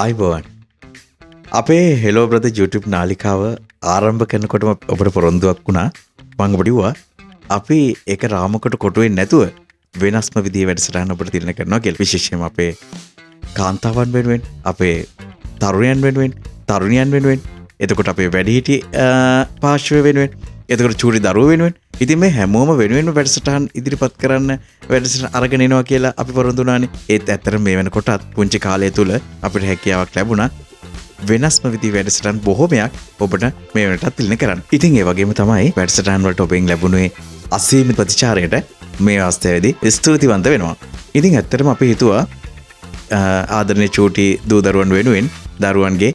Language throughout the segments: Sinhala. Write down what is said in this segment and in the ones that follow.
අයිබෝවන් අපේ හෙලෝ බ්‍රද YouTube නාලිකාව ආරම්භ කරනකොටම ඔබට පොරොන්දුවක් වුණා. මම ඔබට කිව්වා අපි ඒක රාමකට කොටුවේ නැතුව වෙනස්ම විදිහේ වැඩසටහන ඔබට තිරණ කරනවා කියලා. විශේෂයෙන්ම අපේ කාන්තාවන් වෙනුවෙන්, අපේ තරුණයන් වෙනුවෙන්, තරුණියන් වෙනුවෙන්, එතකොට අපේ වැඩිහිටි පාර්ශ්වය වෙනුවෙන්, එතකොට චූරි දරුවෝ වෙනුවෙන්. ඉතින් මේ හැමෝම වෙනුවෙන්ම වැඩසටහන් ඉදිරිපත් කරන්න වැඩසටහන අරගෙන එනවා කියලා අපි පොරොන්දු වුණානේ. ඒත් ඇත්තටම මේ වෙනකොටත් පුංචි කාලය තුල අපිට හැකියාවක් ලැබුණා වෙනස්ම විදිහේ වැඩසටහන් බොහෝමයක් ඔබට මේ වෙනටත් තිලින කරන්න. ඉතින් ඒ වගේම තමයි වැඩසටහන් වලට ඔබෙන් ලැබුණේ අසීමිත ප්‍රතිචාරයට මේ අවස්ථාවේදී ස්තුතිවන්ත වෙනවා. ඉතින් ඇත්තටම අපි හිතුවා ආදරණීය චූටි දූ දරුවන් වෙනුවෙන් දරුවන්ගේ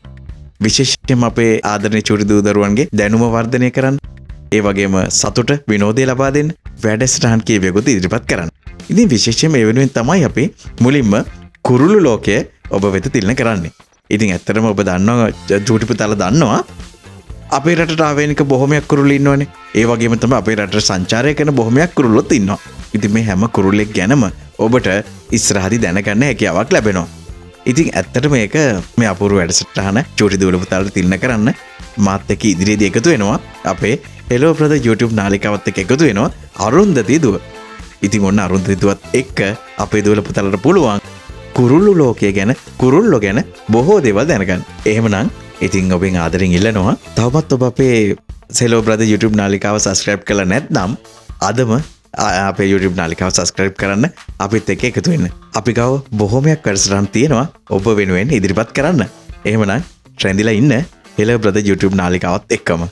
විශේෂයෙන්ම අපේ ආදරණීය චූටි දූ දරුවන්ගේ දැනුම වර්ධනය කරන්න, ඒ වගේම සතුට විනෝදය ලබා දෙන්න වැඩසටහන් කීපයකට ඉදිරිපත් කරන්න. ඉතින් විශේෂයෙන්ම ඒ වෙනුවෙන් තමයි අපි මුලින්ම කුරුළු ලෝකය ඔබ වෙත තිලින කරන්නේ. ඉතින් ඇත්තටම ඔබ දන්නවා චූටි පුතාලා දන්නවා අපේ රටට ආවේනික බොහොමයක් කුරුල්ලෝ ඉන්නවනේ. ඒ වගේම තමයි අපේ රටට සංචාරය කරන බොහොමයක් කුරුල්ලොත් ඉන්නවා. ඉතින් මේ හැම කුරුල්ලෙක් ගැනම ඔබට ඉස්සරහදී දැනගන්න හැකියාවක් ලැබෙනවා. ඉතින් ඇත්තට මේක මේ අපූර්ව වැඩසටහන චූටි දූල පුතාලට තිලින කරන්න මාත් එක්ක ඉදිරියේදී එකතු වෙනවා අපේ හෙලෝ බ්‍රදර් YouTube නාලිකාවත් එක්ක එකතු වෙනවා අරුන්දති දුව. ඉතින් ඔන්න අරුන්දති දුවත් එක්ක අපේ දූල පුතාලට පුළුවන් කුරුල්ලු ලෝකය ගැන, කුරුල්ලෝ ගැන බොහෝ දේවල් දැනගන්න. එහෙමනම් ඉතින් ඔබෙන් ආදරෙන් ඉල්ලනවා තවමත් ඔබ අපේ හෙලෝ බ්‍රදර් YouTube නාලිකාව subscribe කරලා නැත්නම් අදම අපේ YouTube නාලිකාව subscribe කරන්න, අපිත් එක්ක එකතු වෙන්න. අපි ගාව බොහොමයක් වැඩසටහන් තියෙනවා ඔබ වෙනුවෙන් ඉදිරිපත් කරන්න. එහෙමනම් රැඳිලා ඉන්න හෙලෝ බ්‍රදර් YouTube නාලිකාවත් එක්කම.